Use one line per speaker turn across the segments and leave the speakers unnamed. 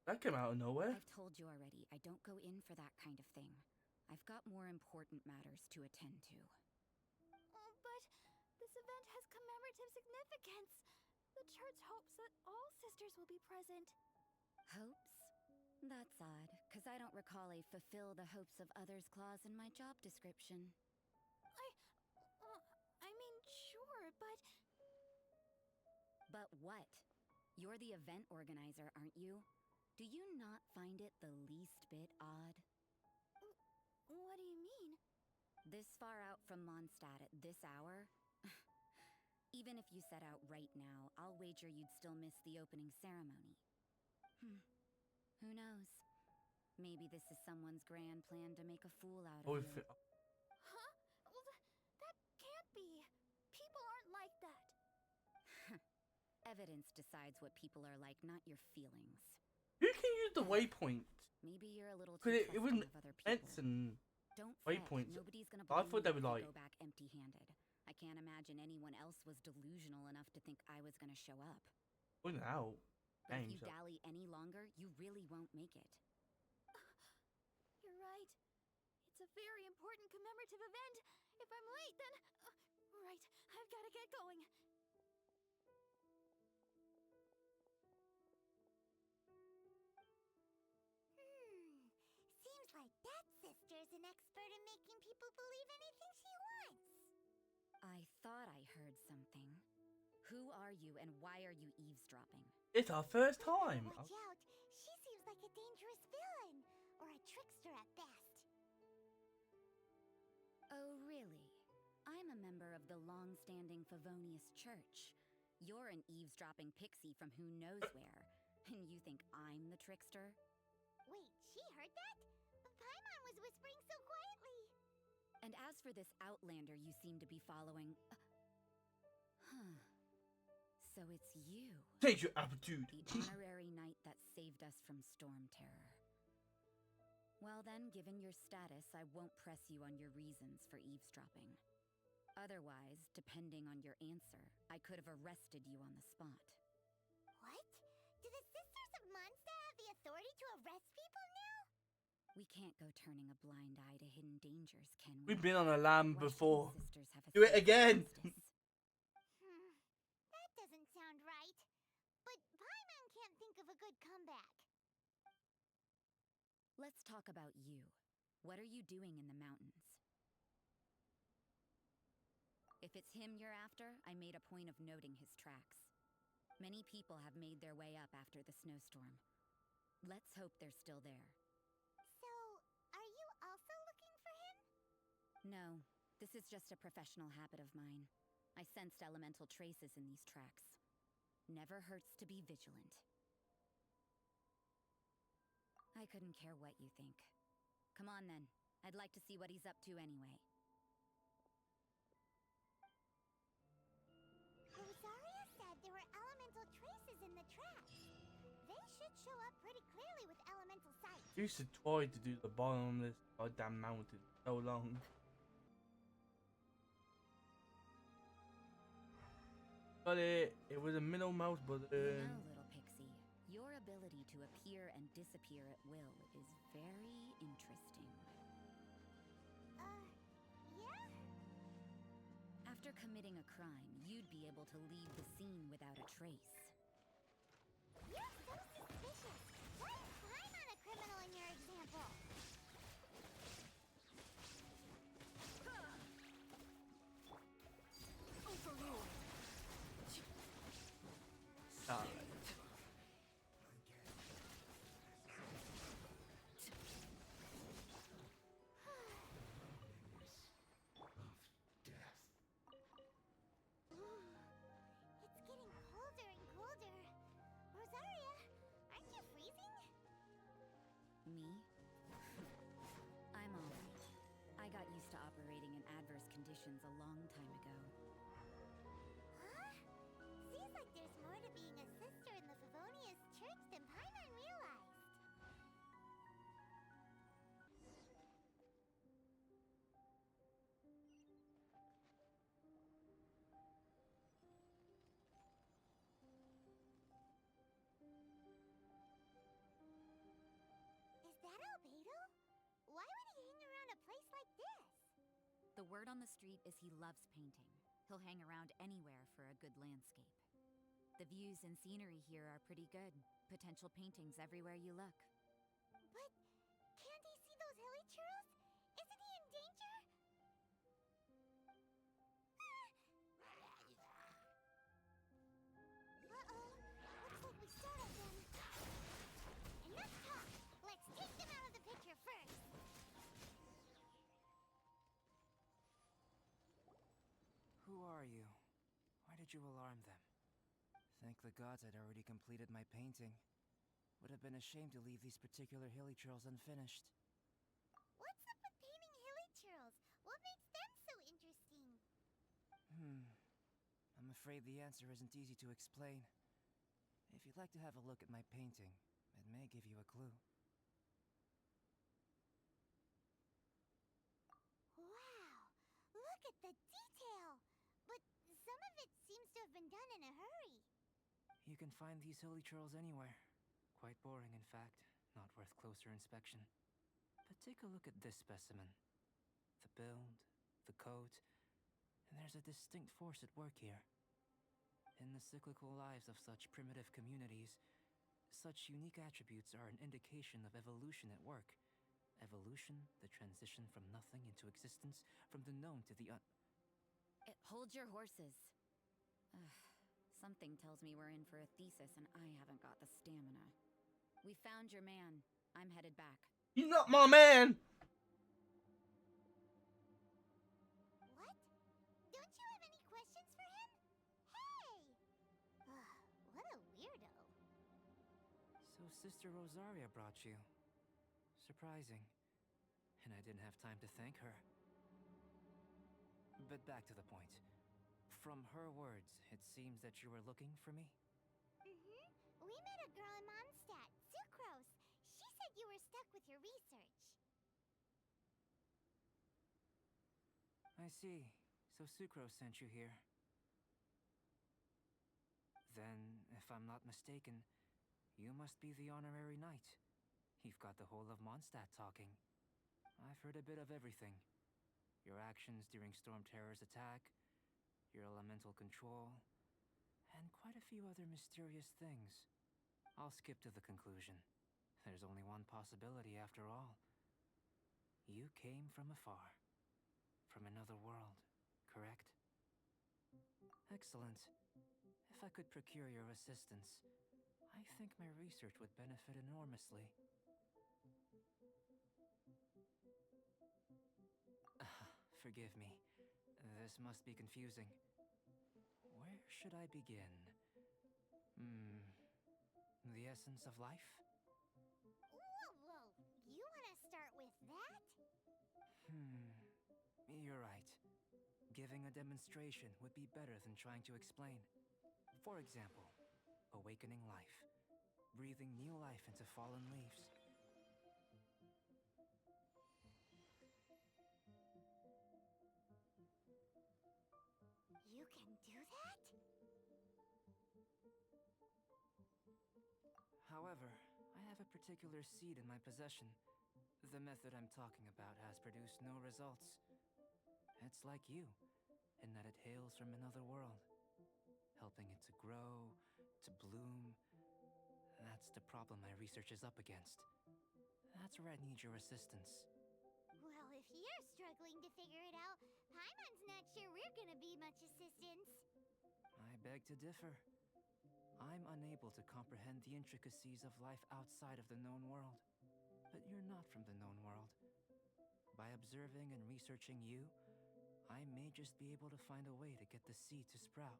That came out of nowhere.
I've told you already, I don't go in for that kind of thing. I've got more important matters to attend to.
Oh, but this event has commemorative significance. The church hopes that all sisters will be present.
Hopes? That's odd, because I don't recall a fulfill the hopes of others clause in my job description.
I mean, sure, but...
But what? You're the event organizer, aren't you? Do you not find it the least bit odd?
What do you mean?
This far out from Mondstadt at this hour? Even if you set out right now, I'll wager you'd still miss the opening ceremony. Who knows? Maybe this is someone's grand plan to make a fool out
Oh,
of
if
you.
Huh? Well, that can't be. People aren't like that.
Evidence decides what people are like, not your feelings.
you can use the waypoint.
Maybe you're a little too
Because it was
trusting of other people.
events and
Don't fret,
waypoints.
nobody's gonna
I
blame
thought
you
they
if
were
you
like,
go back empty-handed. I can't imagine anyone else was delusional enough to think I was gonna show up.
pointing out.
But if you
Games.
dally any longer, you really won't make it.
You're right. It's a very important commemorative event. If I'm late, then... right, I've got to get going.
Seems like that sister's an expert in making people believe anything she wants.
I thought I heard something. Who are you and why are you eavesdropping?
It's our first time.
Watch out. She seems like a dangerous villain. Or a trickster at best.
Oh, really? I'm a member of the long-standing Favonius Church. You're an eavesdropping pixie from who knows where. And you think I'm the trickster?
Wait, she heard that? Paimon was whispering so quietly.
And as for this outlander you seem to be following... huh. So it's you.
Take your attitude.
The honorary knight that saved us from storm terror. Well then, given your status, I won't press you on your reasons for eavesdropping. Otherwise, depending on your answer, I could have arrested you on the spot.
What? Do the Sisters of Mondstadt have the authority to arrest people now?
We can't go turning a blind eye to hidden dangers, can we?
We've been on a lamb
Why
before.
shouldn't sisters have a
Do it
sense of
again.
justice?
That doesn't sound right. But Paimon can't think of a good comeback.
Let's talk about you. What are you doing in the mountains? If it's him you're after, I made a point of noting his tracks. Many people have made their way up after the snowstorm. Let's hope they're still there.
So, are you also looking for him?
No, this is just a professional habit of mine. I sensed elemental traces in these tracks. Never hurts to be vigilant. I couldn't care what you think. Come on then. I'd like to see what he's up to anyway.
Rosaria said there were elemental traces in the tracks. They should show up pretty clearly with elemental sight.
I used to try to do the bottom of this goddamn mountain so long. But it was a middle mouse button.
You know, little pixie, your ability to appear and disappear at will is very interesting.
Yeah?
After committing a crime, you'd be able to leave the scene without a trace.
You're so suspicious. Why is Paimon a criminal in your example?
Ah.
It's getting colder and colder. Rosaria, aren't you freezing?
Me? I'm alright. I got used to operating in adverse conditions a long time ago.
Huh? Seems like there's more to being a sister in the Favonius Church than Paimon realized.
The word on the street is he loves painting. He'll hang around anywhere for a good landscape. The views and scenery here are pretty good. Potential paintings everywhere you look.
But can't he see those hilly churls? Isn't he in danger? Uh-oh. Looks like we startled them. Enough talk. Let's take them out of the picture first.
Who are you? Why did you alarm them? Thank the gods I'd already completed my painting. Would have been a shame to leave these particular hilly churls unfinished.
What's up with painting hilly churls? What makes them so interesting?
I'm afraid the answer isn't easy to explain. If you'd like to have a look at my painting, it may give you a clue.
Wow! Look at the detail! But some of it seems to have been done in a hurry.
You can find these hilly churls anywhere. Quite boring, in fact. Not worth closer inspection. But take a look at this specimen. The build, the coat, and there's a distinct force at work here. In the cyclical lives of such primitive communities, such unique attributes are an indication of evolution at work. Evolution, the transition from nothing into existence, from the known to the
Hold your horses. Something tells me we're in for a thesis and I haven't got the stamina. We found your man. I'm headed back.
You're not my man!
What? Don't you have any questions for him? Hey! What a weirdo.
So Sister Rosaria brought you. Surprising. And I didn't have time to thank her. But back to the point. From her words, it seems that you were looking for me?
We met a girl in Mondstadt, Sucrose. She said you were stuck with your research.
I see. So Sucrose sent you here. Then, if I'm not mistaken, you must be the honorary knight. You've got the whole of Mondstadt talking. I've heard a bit of everything. Your actions during Storm Terror's attack, your elemental control, and quite a few other mysterious things. I'll skip to the conclusion. There's only one possibility after all. You came from afar. From another world, correct? Excellent. If I could procure your assistance, I think my research would benefit enormously. Forgive me. This must be confusing. Where should I begin? The essence of life?
Whoa! You want to start with that?
You're right. Giving a demonstration would be better than trying to explain. For example, awakening life. Breathing new life into fallen leaves.
You can do that?
However, I have a particular seed in my possession. The method I'm talking about has produced no results. It's like you, in that it hails from another world, helping it to grow, to bloom. That's the problem my research is up against. That's where I need your assistance.
Well, if you're struggling to figure it out, Paimon's not sure we're gonna be much assistance.
I beg to differ. I'm unable to comprehend the intricacies of life outside of the known world. But you're not from the known world. By observing and researching you, I may just be able to find a way to get the seed to sprout.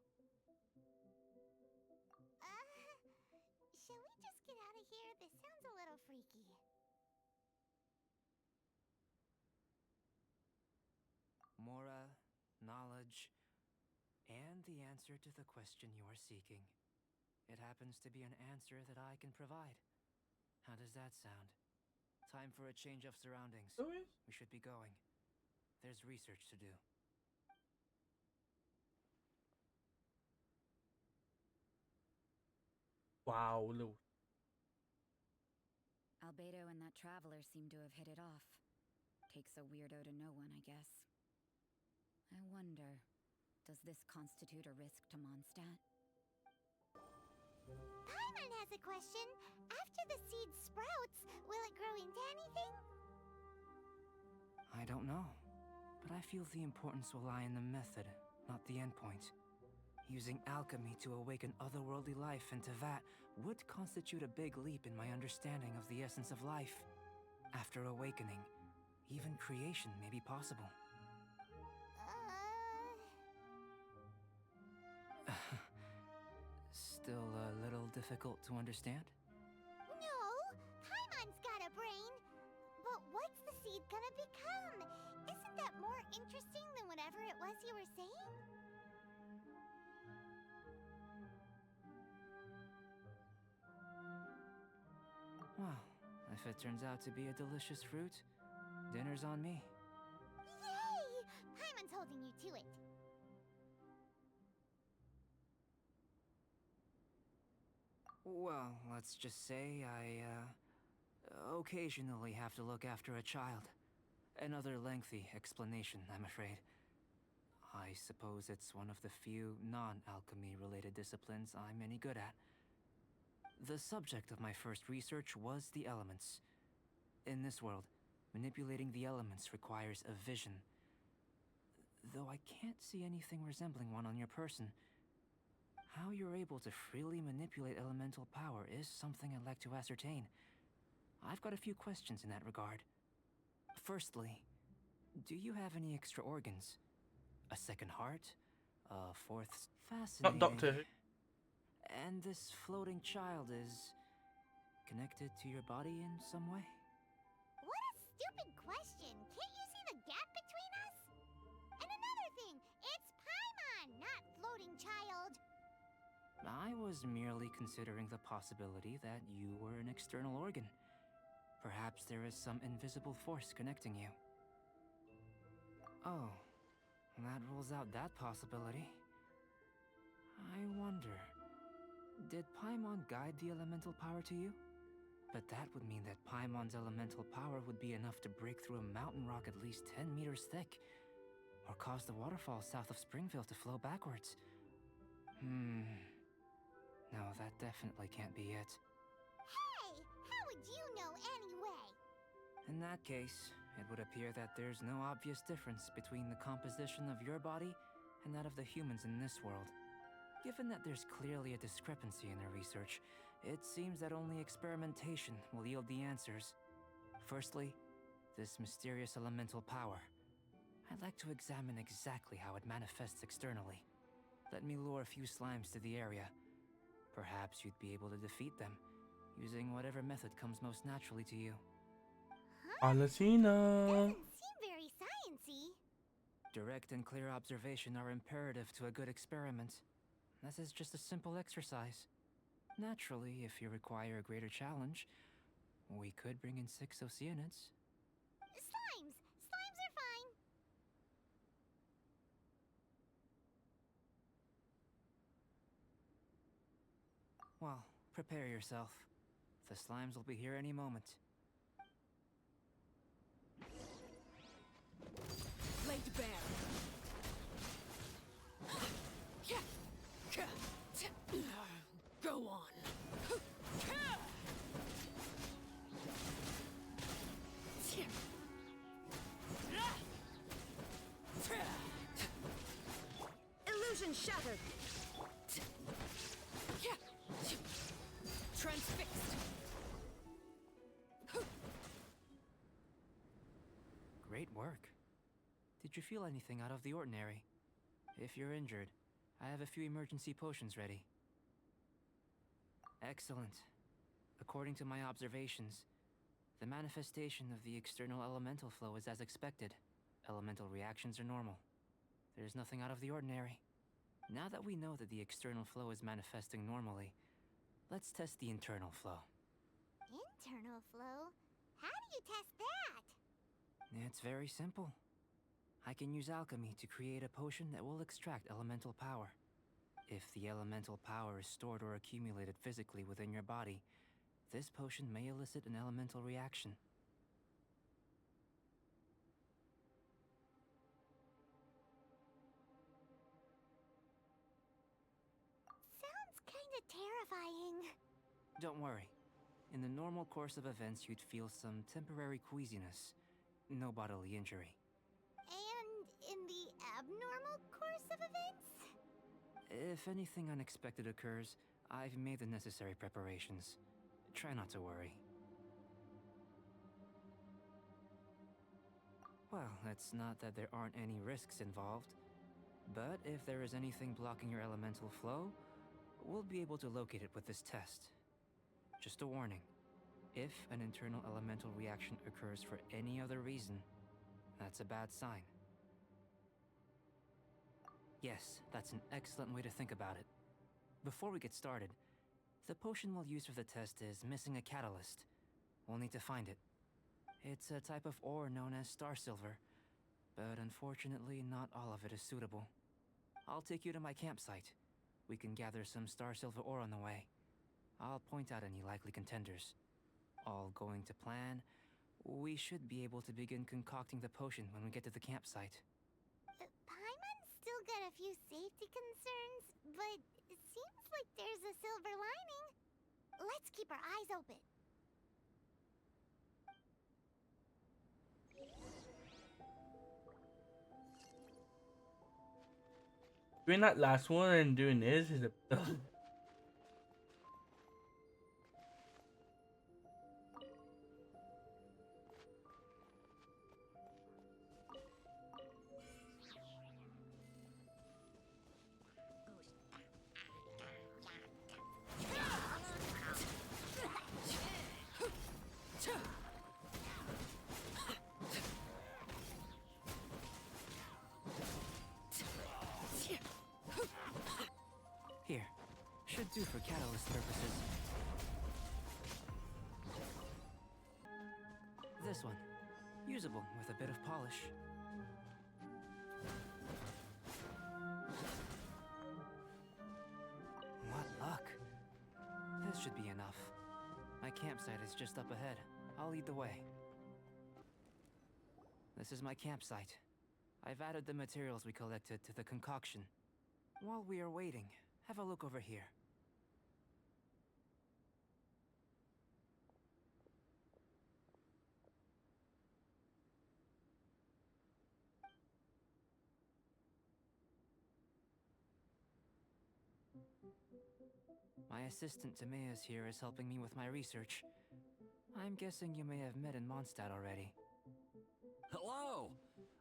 Shall we just get out of here? This sounds a little freaky.
Mora, knowledge, and the answer to the question you are seeking. It happens to be an answer that I can provide. How does that sound? Time for a change of surroundings. We should be going. There's research to do.
Wow, little.
Albedo and that traveler seem to have hit it off. Takes a weirdo to know one, I guess. I wonder, does this constitute a risk to Mondstadt?
Paimon has a question. After the seed sprouts, will it grow into anything?
I don't know, but I feel the importance will lie in the method, not the endpoint. Using alchemy to awaken otherworldly life into that would constitute a big leap in my understanding of the essence of life. After awakening, even creation may be possible. Still a little difficult to understand?
No, Paimon's got a brain. But what's the seed gonna become? Isn't that more interesting than whatever it was you were saying?
Well, if it turns out to be a delicious fruit, dinner's on me.
Yay! Paimon's holding you to it.
Well, let's just say I, occasionally have to look after a child. Another lengthy explanation, I'm afraid. I suppose it's one of the few non-alchemy related disciplines I'm any good at. The subject of my first research was the elements. In this world, manipulating the elements requires a vision. Though I can't see anything resembling one on your person, how you're able to freely manipulate elemental power is something I'd like to ascertain. I've got a few questions in that regard. Firstly, do you have any extra organs? A second heart? A fourth? Fascinating.
Not Doctor Who.
And this floating child is connected to your body in some way?
What a stupid question! Can't you see the gap between us? And another thing, it's Paimon, not floating child.
I was merely considering the possibility that you were an external organ. Perhaps there is some invisible force connecting you. Oh, that rules out that possibility. I wonder, did Paimon guide the elemental power to you? But that would mean that Paimon's elemental power would be enough to break through a mountain rock at least 10 meters thick, or cause the waterfall south of Springville to flow backwards. No, that definitely can't be it.
Hey, how would you know anyway?
In that case, it would appear that there's no obvious difference between the composition of your body and that of the humans in this world. Given that there's clearly a discrepancy in their research, it seems that only experimentation will yield the answers. Firstly, this mysterious elemental power. I'd like to examine exactly how it manifests externally. Let me lure a few slimes to the area. Perhaps you'd be able to defeat them, using whatever method comes most naturally to you.
Alessina.
Doesn't seem very sciencey.
Direct and clear observation are imperative to a good experiment. This is just a simple exercise. Naturally, if you require a greater challenge, we could bring in 6 Oceanids.
Slimes! Slimes are fine.
Well, prepare yourself. The slimes will be here any moment.
Laid bare. Go on. Illusion shattered. Transfixed.
Great work. Did you feel anything out of the ordinary? If you're injured, I have a few emergency potions ready. Excellent. According to my observations, the manifestation of the external elemental flow is as expected. Elemental reactions are normal. There's nothing out of the ordinary. Now that we know that the external flow is manifesting normally, let's test the internal flow.
Internal flow? How do you test that?
It's very simple. I can use alchemy to create a potion that will extract elemental power. If the elemental power is stored or accumulated physically within your body, this potion may elicit an elemental reaction.
bit terrifying.
Don't worry. In the normal course of events, you'd feel some temporary queasiness. No bodily injury.
And in the abnormal course of events?
If anything unexpected occurs, I've made the necessary preparations. Try not to worry. Well, it's not that there aren't any risks involved. But if there is anything blocking your elemental flow, we'll be able to locate it with this test. Just a warning. If an internal elemental reaction occurs for any other reason, that's a bad sign. Yes, that's an excellent way to think about it. Before we get started, the potion we'll use for the test is missing a catalyst. We'll need to find it. It's a type of ore known as star silver, but unfortunately not all of it is suitable. I'll take you to my campsite. We can gather some star silver ore on the way. I'll point out any likely contenders. All going to plan, we should be able to begin concocting the potion when we get to the campsite.
Paimon's still got a few safety concerns, but it seems like there's a silver lining. Let's keep our eyes open.
Doing that last one and doing this is a.
Here, should do for catalyst purposes. This one, usable with a bit of polish. What luck. This should be enough. My campsite is just up ahead. I'll lead the way. This is my campsite. I've added the materials we collected to the concoction. While we are waiting, have a look over here. My assistant Timaeus here is helping me with my research. I'm guessing you may have met in Mondstadt already.
Hello!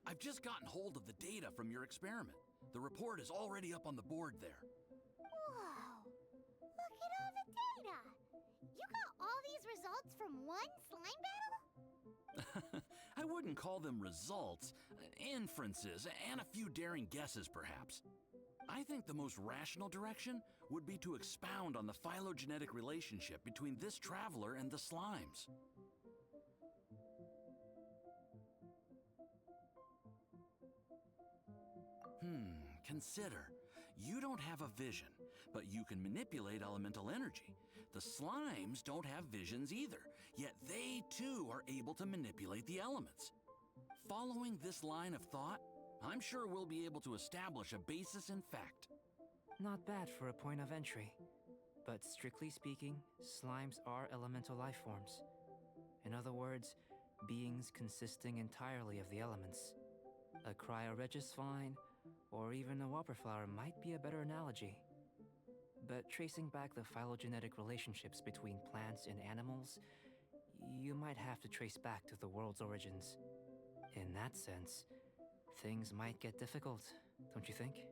I've just gotten hold of the data from your experiment. The report is already up on the board there.
Whoa! Look at all the data! You got all these results from one slime battle?
I wouldn't call them results, inferences, and a few daring guesses perhaps. I think the most rational direction would be to expound on the phylogenetic relationship between this traveler and the slimes. Consider. You don't have a vision, but you can manipulate elemental energy. The slimes don't have visions either, yet they too are able to manipulate the elements. Following this line of thought, I'm sure we'll be able to establish a basis in fact.
Not bad for a point of entry. But strictly speaking, slimes are elemental life forms. In other words, beings consisting entirely of the elements. A cryoregis vine, or even a whopperflower might be a better analogy. But tracing back the phylogenetic relationships between plants and animals, you might have to trace back to the world's origins. In that sense, things might get difficult, don't you think?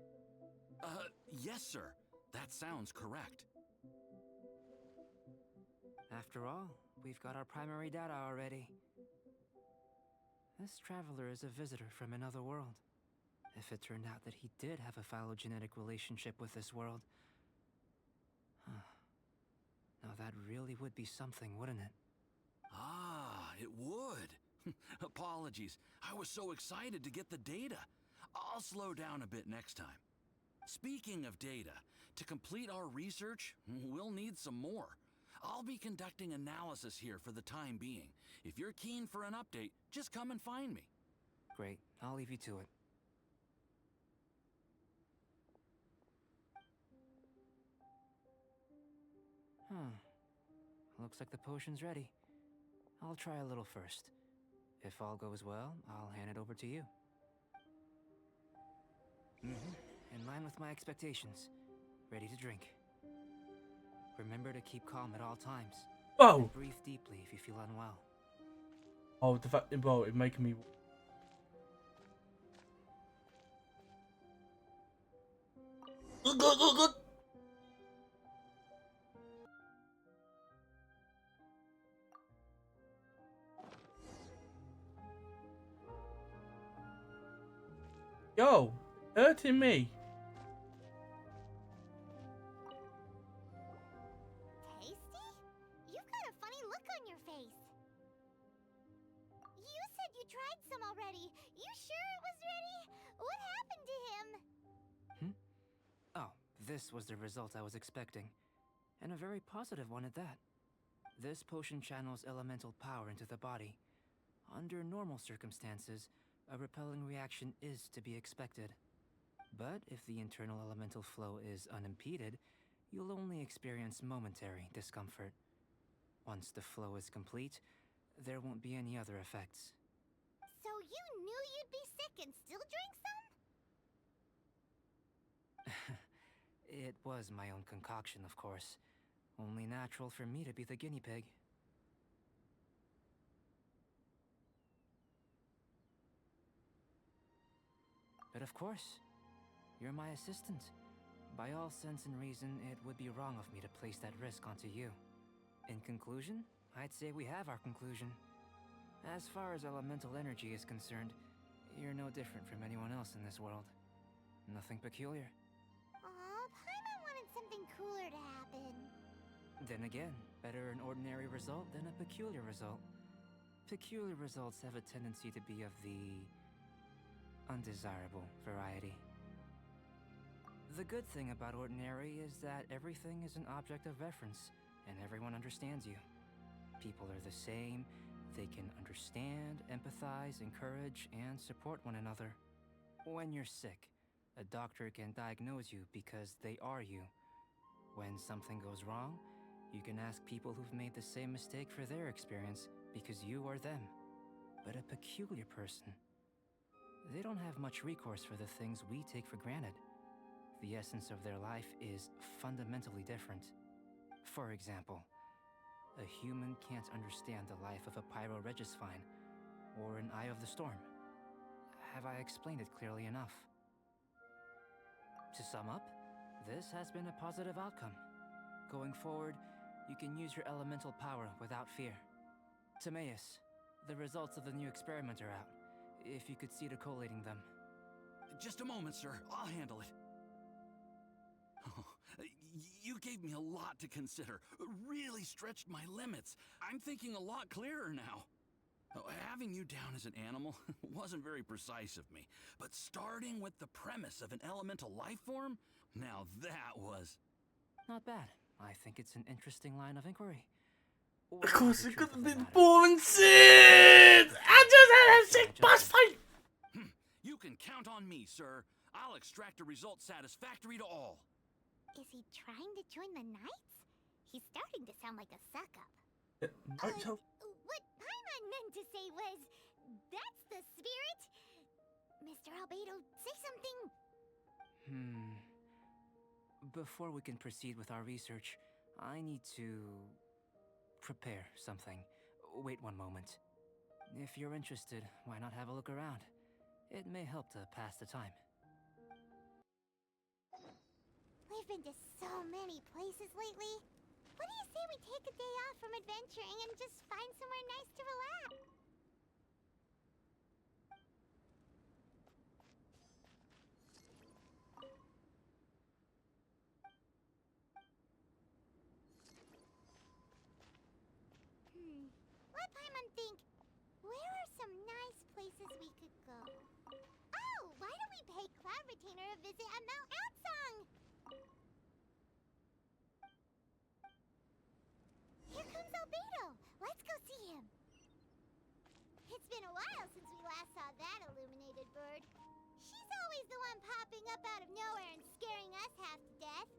Yes, sir. That sounds correct.
After all, we've got our primary data already. This traveler is a visitor from another world. If it turned out that he did have a phylogenetic relationship with this world... Now that really would be something, wouldn't it?
Ah, it would. Apologies. I was so excited to get the data. I'll slow down a bit next time. Speaking of data, to complete our research, we'll need some more. I'll be conducting analysis here for the time being. If you're keen for an update, just come and find me.
Great, I'll leave you to it. Looks like the potion's ready. I'll try a little first. If all goes well, I'll hand it over to you. In line with my expectations. Ready to drink. Remember to keep calm at all times.
Whoa!
And breathe deeply if you feel unwell.
Oh, the fact, bro, it's making me. Yo, hurting me.
Tasty? You've got a funny look on your face. You said you tried some already. You sure it was ready? What happened to him?
Oh, this was the result I was expecting. And a very positive one at that. This potion channels elemental power into the body. Under normal circumstances, a repelling reaction is to be expected. But if the internal elemental flow is unimpeded, you'll only experience momentary discomfort. Once the flow is complete, there won't be any other effects.
So you knew you'd be sick and still drank some?
It was my own concoction, of course. Only natural for me to be the guinea pig. But of course, you're my assistant. By all sense and reason, it would be wrong of me to place that risk onto you. In conclusion, I'd say we have our conclusion. As far as elemental energy is concerned, you're no different from anyone else in this world. Nothing peculiar.
Aw, Paimon wanted something cooler to happen.
Then again, better an ordinary result than a peculiar result. Peculiar results have a tendency to be of the undesirable variety. The good thing about ordinary is that everything is an object of reference, and everyone understands you. People are the same, they can understand, empathize, encourage, and support one another. When you're sick, a doctor can diagnose you because they are you. When something goes wrong, you can ask people who've made the same mistake for their experience because you are them. But a peculiar person, they don't have much recourse for the things we take for granted. The essence of their life is fundamentally different. For example, a human can't understand the life of a pyroregisvine or an eye of the storm. Have I explained it clearly enough? To sum up, this has been a positive outcome. Going forward, you can use your elemental power without fear. Timaeus, the results of the new experiment are out. If you could see to collating them.
Just a moment, sir. I'll handle it. Oh, you gave me a lot to consider. Really stretched my limits. I'm thinking a lot clearer now. Having you down as an animal wasn't very precise of me, but starting with the premise of an elemental life form, now that was...
Not bad. I think it's an interesting line of inquiry.
Of course, it could have been boring shit! I just had a sick boss fight!
You can count on me, sir. I'll extract a result satisfactory to all.
Is he trying to join the Knights? He's starting to sound like a suck-up. What Paimon meant to say was, that's the spirit? Mr. Albedo, say something.
Before we can proceed with our research, I need to prepare something. Wait one moment. If you're interested, why not have a look around? It may help to pass the time.
We've been to so many places lately. What do you say we take a day off from adventuring and just find somewhere nice to relax? Let Paimon think. Where are some nice places we could go? Oh, why don't we pay Cloud Retainer a visit at Mount Outsong? Here comes Albedo. Let's go see him. It's been a while since we last saw that illuminated bird. She's always the one popping up out of nowhere and scaring us half to death.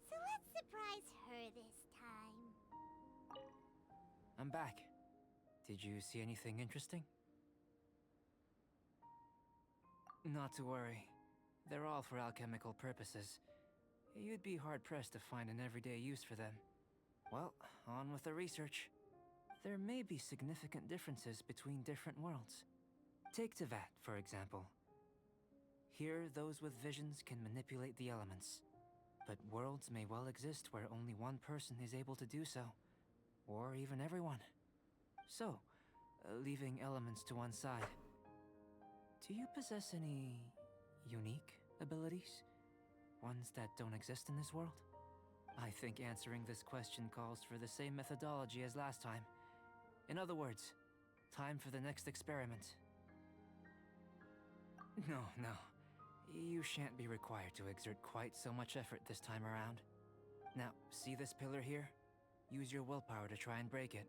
So let's surprise her this time.
I'm back. Did you see anything interesting? Not to worry. They're all for alchemical purposes. You'd be hard-pressed to find an everyday use for them. Well, on with the research. There may be significant differences between different worlds. Take Tevat, for example. Here, those with visions can manipulate the elements. But worlds may well exist where only one person is able to do so. Or even everyone. So, leaving elements to one side. Do you possess any unique abilities? Ones that don't exist in this world? I think answering this question calls for the same methodology as last time. In other words, time for the next experiment. No. You shan't be required to exert quite so much effort this time around. Now, see this pillar here? Use your willpower to try and break it.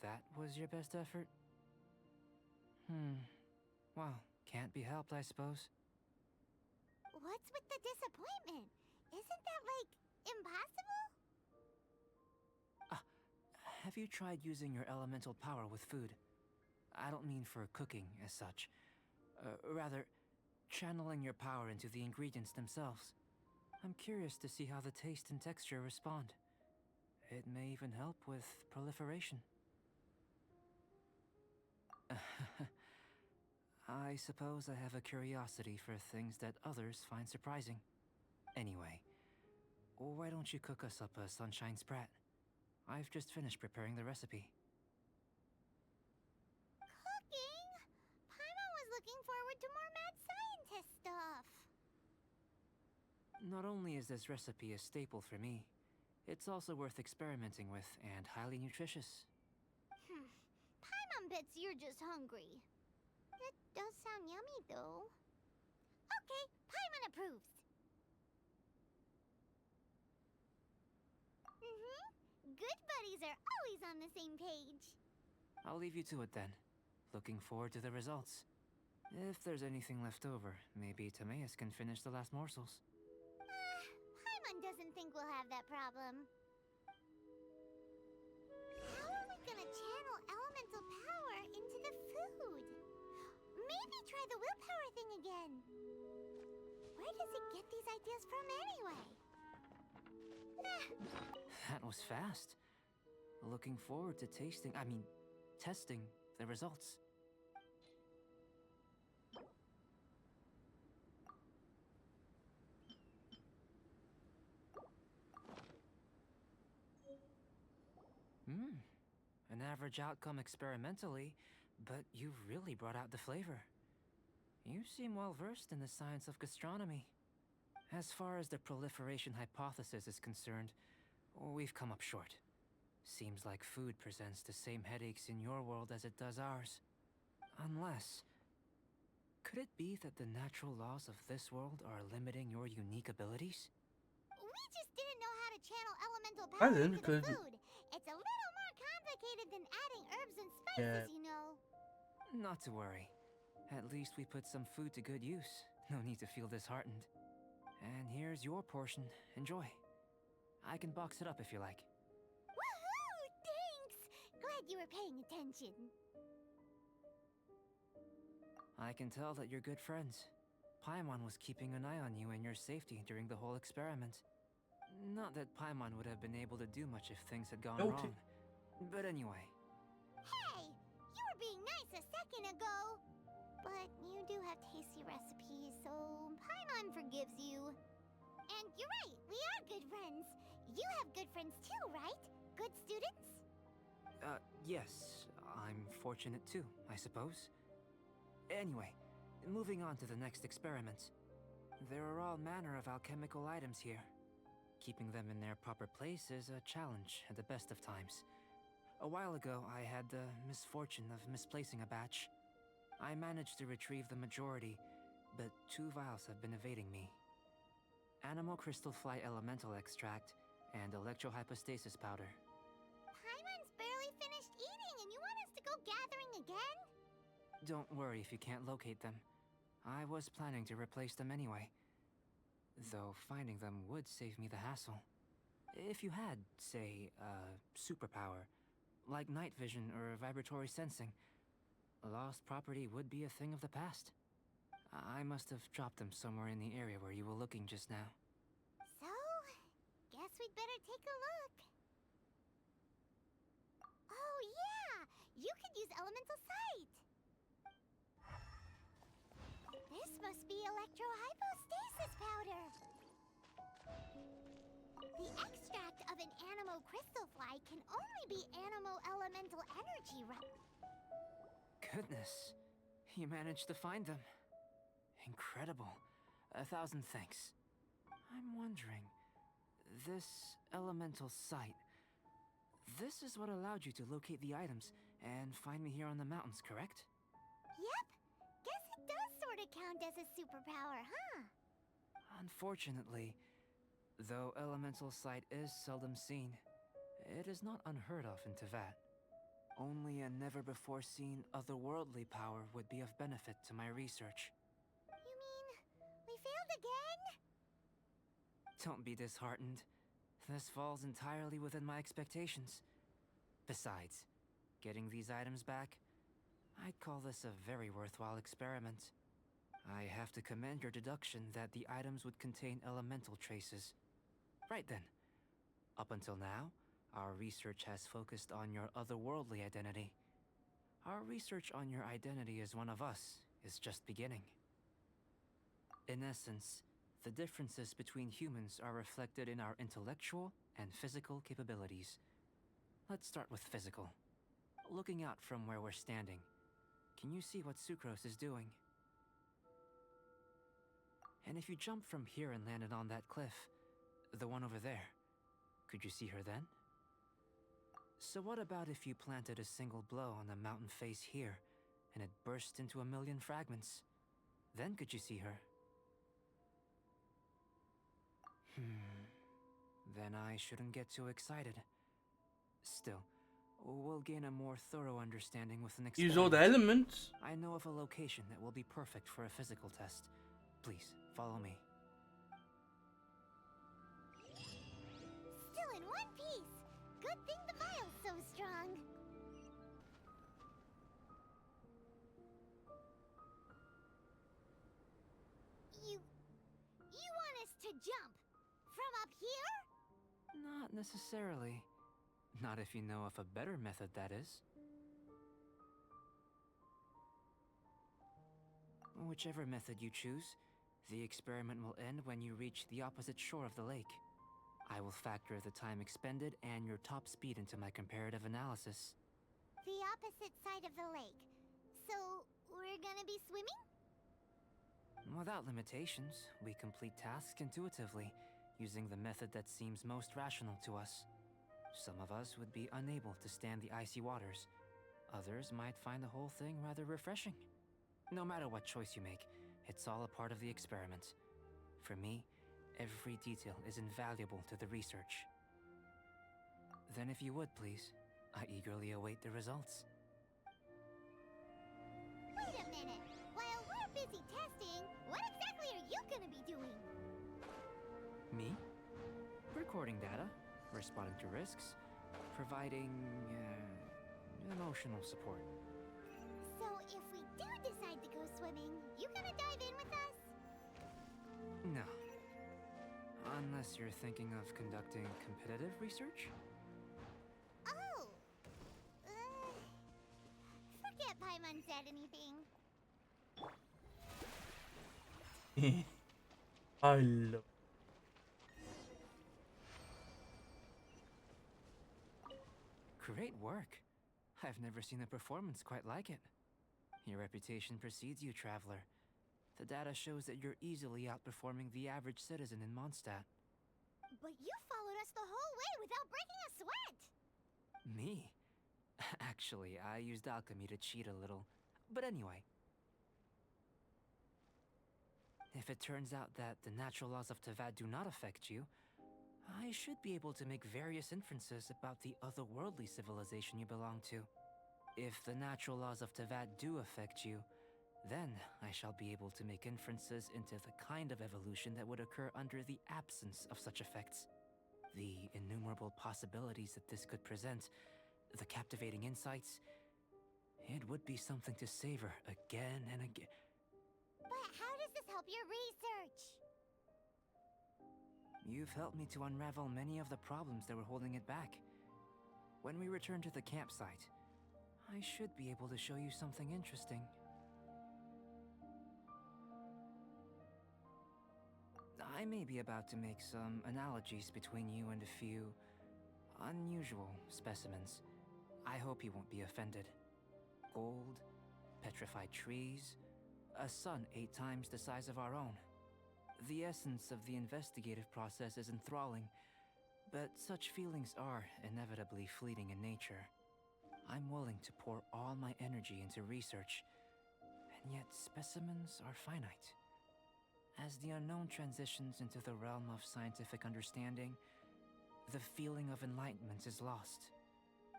That was your best effort? Well, can't be helped, I suppose.
What's with the disappointment? Isn't that, like, impossible?
Have you tried using your elemental power with food? I don't mean for cooking as such. Rather, channeling your power into the ingredients themselves. I'm curious to see how the taste and texture respond. It may even help with proliferation. I suppose I have a curiosity for things that others find surprising. Anyway, why don't you cook us up a sunshine sprat? I've just finished preparing the recipe.
Cooking? Paimon was looking forward to more mad scientist stuff.
Not only is this recipe a staple for me, it's also worth experimenting with and highly nutritious.
Paimon bets you're just hungry. It does sound yummy, though. Okay, Paimon approves. Good buddies are always on the same page.
I'll leave you to it then. Looking forward to the results. If there's anything left over, maybe Timaeus can finish the last morsels.
Paimon doesn't think we'll have that problem. How are we gonna channel elemental power into the food? Maybe try the willpower thing again. Where does he get these ideas from anyway?
That was fast. Looking forward to testing the results. An average outcome experimentally, but you've really brought out the flavor. You seem well versed in the science of gastronomy. As far as the proliferation hypothesis is concerned, we've come up short. Seems like food presents the same headaches in your world as it does ours. Unless... could it be that the natural laws of this world are limiting your unique abilities?
We just didn't know how to channel elemental
I
power
didn't,
into the
because-
food. It's a little more complicated than adding herbs and spices, you know.
Not to worry. At least we put some food to good use. No need to feel disheartened. And here's your portion. Enjoy. I can box it up if you like.
Woohoo! Thanks! Glad you were paying attention.
I can tell that you're good friends. Paimon was keeping an eye on you and your safety during the whole experiment. Not that Paimon would have been able to do much if things had gone
Okay.
wrong. But anyway.
Hey! You were being nice a second ago! But you do have tasty recipes, so Paimon forgives you. And you're right, we are good friends. You have good friends too, right? Good students?
Yes. I'm fortunate too, I suppose. Anyway, moving on to the next experiment. There are all manner of alchemical items here. Keeping them in their proper place is a challenge at the best of times. A while ago, I had the misfortune of misplacing a batch. I managed to retrieve the majority, but 2 vials have been evading me. Animal crystal fly elemental extract and electrohypostasis powder.
Paimon's barely finished eating and you want us to go gathering again?
Don't worry if you can't locate them. I was planning to replace them anyway. though finding them would save me the hassle. If you had, say, a superpower, like night vision or vibratory sensing, lost property would be a thing of the past. I must have dropped them somewhere in the area where you were looking just now.
So, guess we'd better take a look. Oh yeah! You could use elemental sight! This must be electrohypostasis powder! The extract of an animo crystal fly can only be animo elemental energy, right?
Goodness, you managed to find them. Incredible. 1,000 thanks. I'm wondering, this elemental sight, this is what allowed you to locate the items and find me here on the mountains, correct?
Yep! Guess it does sort of count as a superpower, huh?
Unfortunately, though elemental sight is seldom seen, it is not unheard of in Teyvat. Only a never-before-seen otherworldly power would be of benefit to my research.
You mean, we failed again?
Don't be disheartened. This falls entirely within my expectations. Besides, getting these items back, I'd call this a very worthwhile experiment. I have to commend your deduction that the items would contain elemental traces. Right then. Up until now, our research has focused on your otherworldly identity. Our research on your identity as one of us is just beginning. In essence, the differences between humans are reflected in our intellectual and physical capabilities. Let's start with physical. Looking out from where we're standing, can you see what Sucrose is doing? And if you jumped from here and landed on that cliff, the one over there, could you see her then? So what about if you planted a single blow on the mountain face here, and it burst into 1,000,000 fragments? Then could you see her? Then I shouldn't get too excited. Still, we'll gain a more thorough understanding with an
Use all
experiment.
the elements.
I know of a location that will be perfect for a physical test. Please, follow me.
Still in one piece! Good thing the vial's so strong! You want us to jump? From up here?
Not necessarily. Not if you know of a better method, that is. Whichever method you choose, the experiment will end when you reach the opposite shore of the lake. I will factor the time expended and your top speed into my comparative analysis.
The opposite side of the lake. So, we're gonna be swimming?
Without limitations, we complete tasks intuitively, using the method that seems most rational to us. Some of us would be unable to stand the icy waters. Others might find the whole thing rather refreshing. No matter what choice you make, it's all a part of the experiment. For me, every detail is invaluable to the research. Then if you would, please, I eagerly await the results.
Wait a minute! While we're busy testing, what exactly are you gonna be doing?
Me? Recording data, responding to risks, providing, emotional support.
So if we do decide to go swimming, you gonna dive in with us?
No. Unless you're thinking of conducting competitive research?
Oh! Forget Paimon said anything.
I love.
Great work. I've never seen a performance quite like it. Your reputation precedes you, traveler. The data shows that you're easily outperforming the average citizen in Mondstadt.
But you followed us the whole way without breaking a sweat!
Me? Actually, I used alchemy to cheat a little. But anyway. If it turns out that the natural laws of Teyvat do not affect you, I should be able to make various inferences about the otherworldly civilization you belong to. If the natural laws of Teyvat do affect you, Then I shall be able to make inferences into the kind of evolution that would occur under the absence of such effects. The innumerable possibilities that this could present, the captivating insights, it would be something to savor again and again.
But how does this help your research?
You've helped me to unravel many of the problems that were holding it back. When we return to the campsite, I should be able to show you something interesting. I may be about to make some analogies between you and a few unusual specimens. I hope you won't be offended. Gold, petrified trees, a sun 8 times the size of our own. The essence of the investigative process is enthralling, but such feelings are inevitably fleeting in nature. I'm willing to pour all my energy into research, and yet specimens are finite. As the unknown transitions into the realm of scientific understanding, the feeling of enlightenment is lost.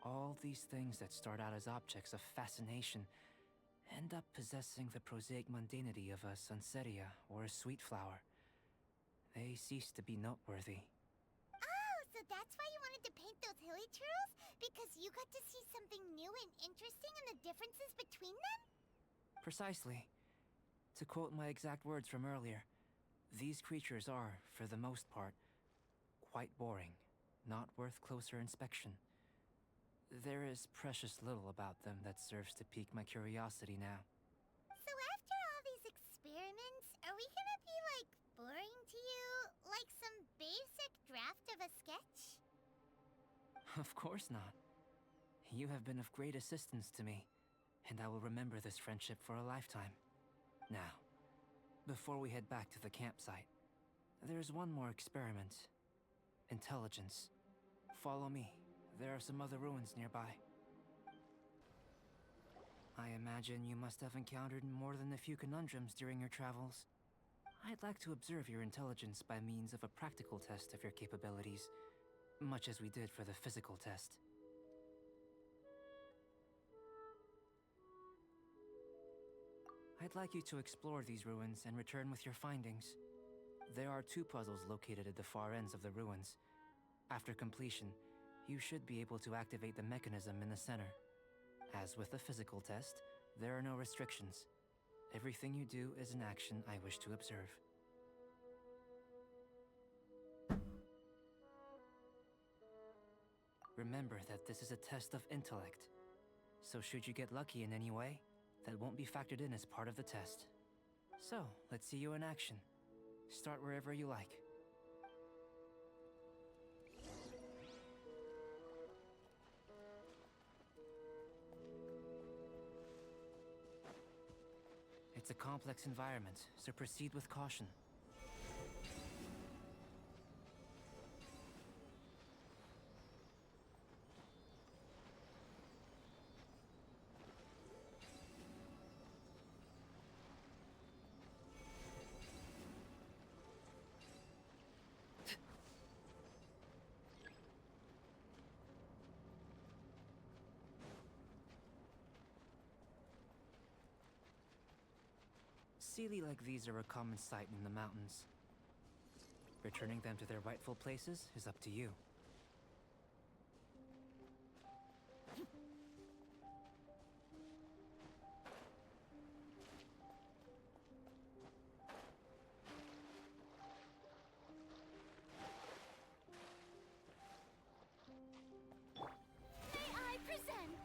All these things that start out as objects of fascination end up possessing the prosaic mundanity of a sunsetia or a sweet flower. They cease to be noteworthy.
Oh, so that's why you wanted to paint those hilly turtles? Because you got to see something new and interesting in the differences between them?
Precisely. To quote my exact words from earlier, these creatures are, for the most part, quite boring, not worth closer inspection. There is precious little about them that serves to pique my curiosity now.
So after all these experiments, are we gonna be, like, boring to you? Like some basic draft of a sketch?
Of course not. You have been of great assistance to me, and I will remember this friendship for a lifetime. Now, before we head back to the campsite, there's one more experiment. Intelligence. Follow me. There are some other ruins nearby. I imagine you must have encountered more than a few conundrums during your travels. I'd like to observe your intelligence by means of a practical test of your capabilities, much as we did for the physical test. I'd like you to explore these ruins and return with your findings. There are 2 puzzles located at the far ends of the ruins. After completion, you should be able to activate the mechanism in the center. As with the physical test, there are no restrictions. Everything you do is an action I wish to observe. Remember that this is a test of intellect, so should you get lucky in any way, that won't be factored in as part of the test. So, let's see you in action. Start wherever you like. It's a complex environment, so proceed with caution. Sealy like these are a common sight in the mountains. Returning them to their rightful places is up to you.
May I present?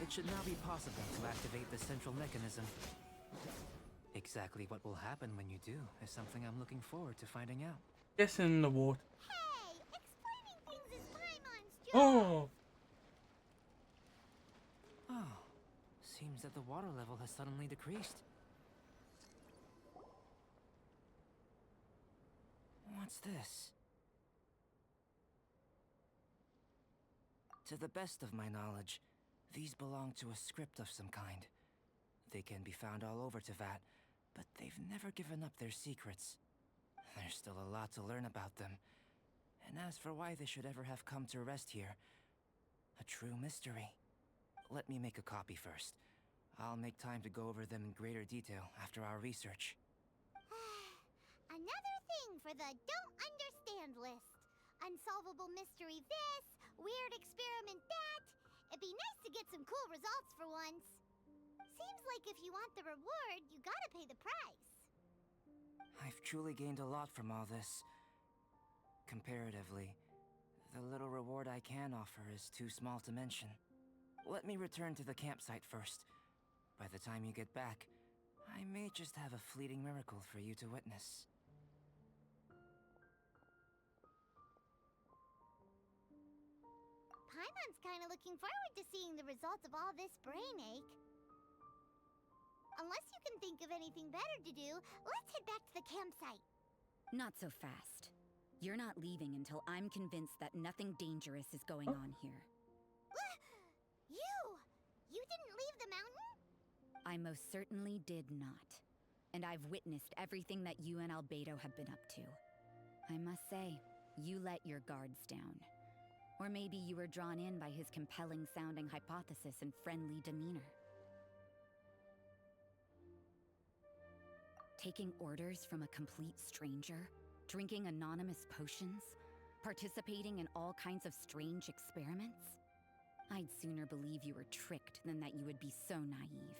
It should now be possible to activate the central mechanism. Exactly what will happen when you do is something I'm looking forward to finding out.
Guessing in the water.
Hey, explaining things is Paimon's job.
Oh,
Oh, seems that the water level has suddenly decreased. What's this? To the best of my knowledge, these belong to a script of some kind. They can be found all over Teyvat, but they've never given up their secrets. There's still a lot to learn about them. And as for why they should ever have come to rest here, a true mystery. Let me make a copy first. I'll make time to go over them in greater detail after our research.
Another thing for the don't understand list. Unsolvable mystery this, weird experiment that. It'd be nice to get some cool results for once. Seems like if you want the reward, you gotta pay the price.
I've truly gained a lot from all this. Comparatively, the little reward I can offer is too small to mention. Let me return to the campsite first. By the time you get back, I may just have a fleeting miracle for you to witness.
Paimon's kinda looking forward to seeing the results of all this brain ache. Unless you can think of anything better to do, let's head back to the campsite.
Not so fast. You're not leaving until I'm convinced that nothing dangerous is going on here.
You didn't leave the mountain?
I most certainly did not. And I've witnessed everything that you and Albedo have been up to. I must say, you let your guards down. Or maybe you were drawn in by his compelling-sounding hypothesis and friendly demeanor. Taking orders from a complete stranger, drinking anonymous potions, participating in all kinds of strange experiments? I'd sooner believe you were tricked than that you would be so naive.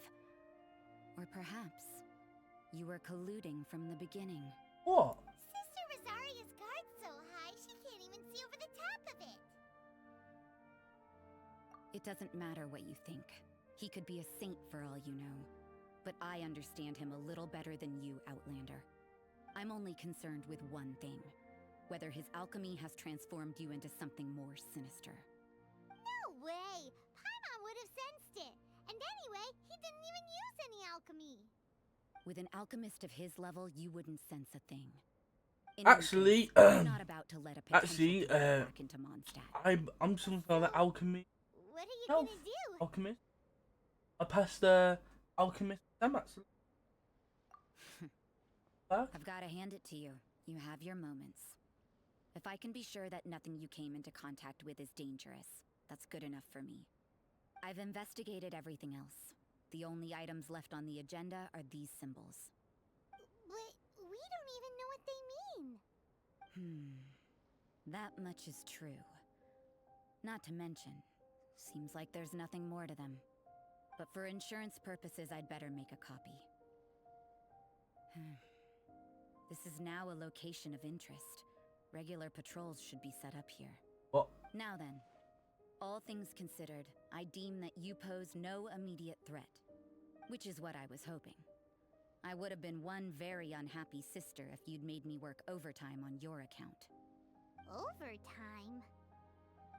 Or perhaps, you were colluding from the beginning.
what?
Sister Rosaria's guard's so high, she can't even see over the top of it.
It doesn't matter what you think. He could be a saint for all you know. But I understand him a little better than you, Outlander. I'm only concerned with one thing. Whether his alchemy has transformed you into something more sinister.
No way! Paimon would have sensed it. And anyway, he didn't even use any alchemy.
With an alchemist of his level, you wouldn't sense a thing. In any
Actually,
case, I'm not about to let a potential
actually,
threat back into Mondstadt.
I'm something like the alchemy.
What are you
Self.
gonna do?
Alchemist. I passed the alchemist exam actually.
I've got to hand it to you. You have your moments. If I can be sure that nothing you came into contact with is dangerous, that's good enough for me. I've investigated everything else. The only items left on the agenda are these symbols.
But we don't even know what they mean.
That much is true. Not to mention, seems like there's nothing more to them. But for insurance purposes, I'd better make a copy. This is now a location of interest. Regular patrols should be set up here.
What?
Now then, all things considered, I deem that you pose no immediate threat. Which is what I was hoping. I would have been one very unhappy sister if you'd made me work overtime on your account.
Overtime?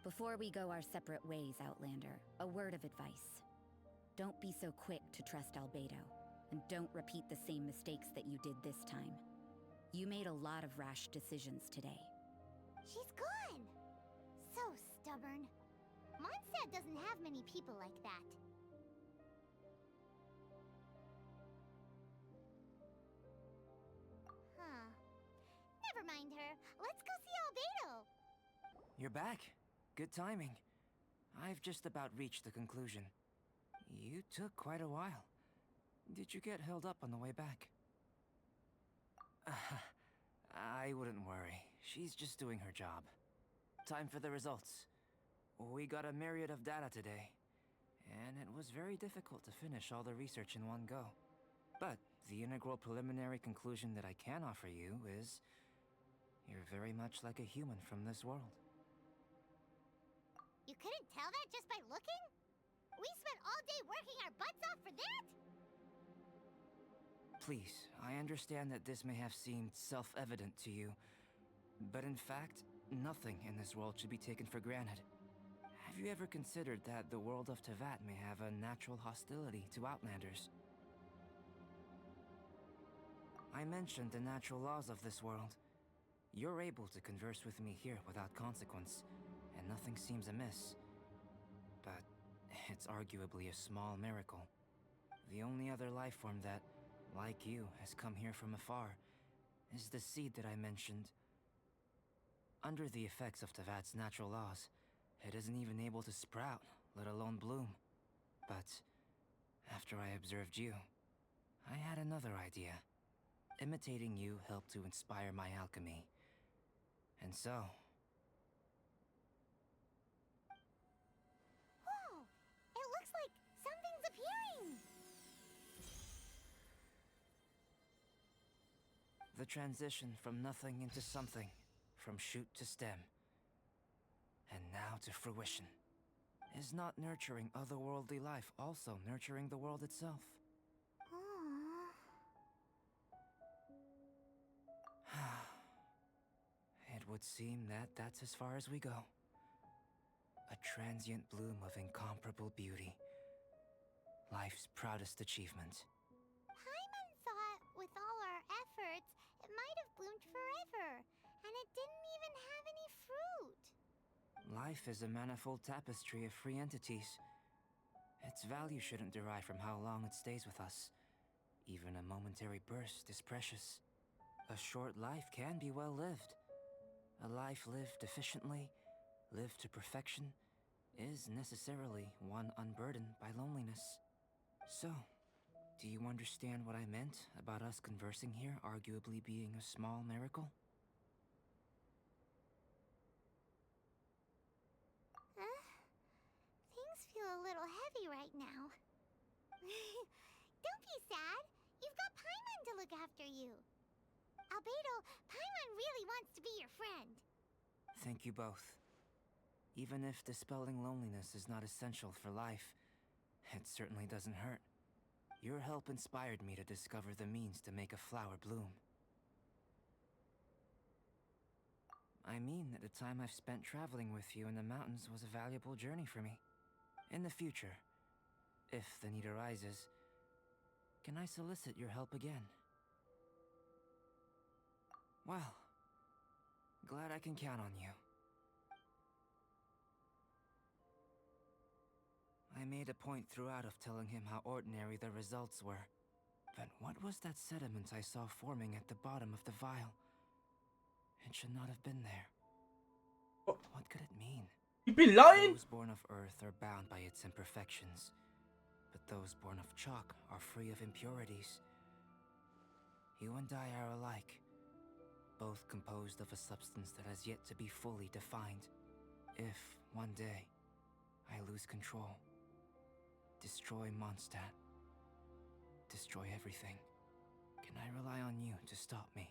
Before we go our separate ways, Outlander, a word of advice. Don't be so quick to trust Albedo, and don't repeat the same mistakes that you did this time. You made a lot of rash decisions today.
She's gone! So stubborn. Mondstadt doesn't have many people like that. Huh. Never mind her. Let's go see Albedo!
You're back. Good timing. I've just about reached the conclusion. You took quite a while. Did you get held up on the way back? I wouldn't worry. She's just doing her job. Time for the results. We got a myriad of data today, and it was very difficult to finish all the research in one go. But the integral preliminary conclusion that I can offer you is you're very much like a human from this world.
You couldn't tell that just by looking? We spent all really working our butts off for that?
Please, I understand that this may have seemed self-evident to you, but in fact, nothing in this world should be taken for granted. Have you ever considered that the world of Tevat may have a natural hostility to Outlanders? I mentioned the natural laws of this world. You're able to converse with me here without consequence, and nothing seems amiss. But it's arguably a small miracle. The only other life form that, like you, has come here from afar is the seed that I mentioned. Under the effects of Tevat's natural laws, it isn't even able to sprout, let alone bloom. But after I observed you, I had another idea. Imitating you helped to inspire my alchemy. And so...
Whoa! It looks like something's appearing!
the transition from nothing into something, from shoot to stem, and now to fruition. Is not nurturing otherworldly life also nurturing the world itself? It would seem that that's as far as we go. A transient bloom of incomparable beauty. Life's proudest achievement.
Paimon thought with all our efforts, it might have bloomed forever, and it didn't even have any fruit.
Life is a manifold tapestry of free entities. Its value shouldn't derive from how long it stays with us. Even a momentary burst is precious. A short life can be well lived. A life lived efficiently, lived to perfection, is necessarily one unburdened by loneliness. So, do you understand what I meant about us conversing here arguably being a small miracle?
Things feel a little heavy right now. Don't be sad. You've got Paimon to look after you. Albedo, Paimon really wants to be your friend.
Thank you both. Even if dispelling loneliness is not essential for life, it certainly doesn't hurt. Your help inspired me to discover the means to make a flower bloom. I mean that the time I've spent traveling with you in the mountains was a valuable journey for me. In the future, if the need arises, can I solicit your help again? Well, glad I can count on you. I made a point throughout of telling him how ordinary the results were. But what was that sediment I saw forming at the bottom of the vial? It should not have been there.
Oh.
What could it mean?
You've been lying?
Those born of Earth are bound by its imperfections, but those born of chalk are free of impurities. You and I are alike, both composed of a substance that has yet to be fully defined. If, one day, I lose control, destroy Mondstadt, destroy everything, can I rely on you to stop me?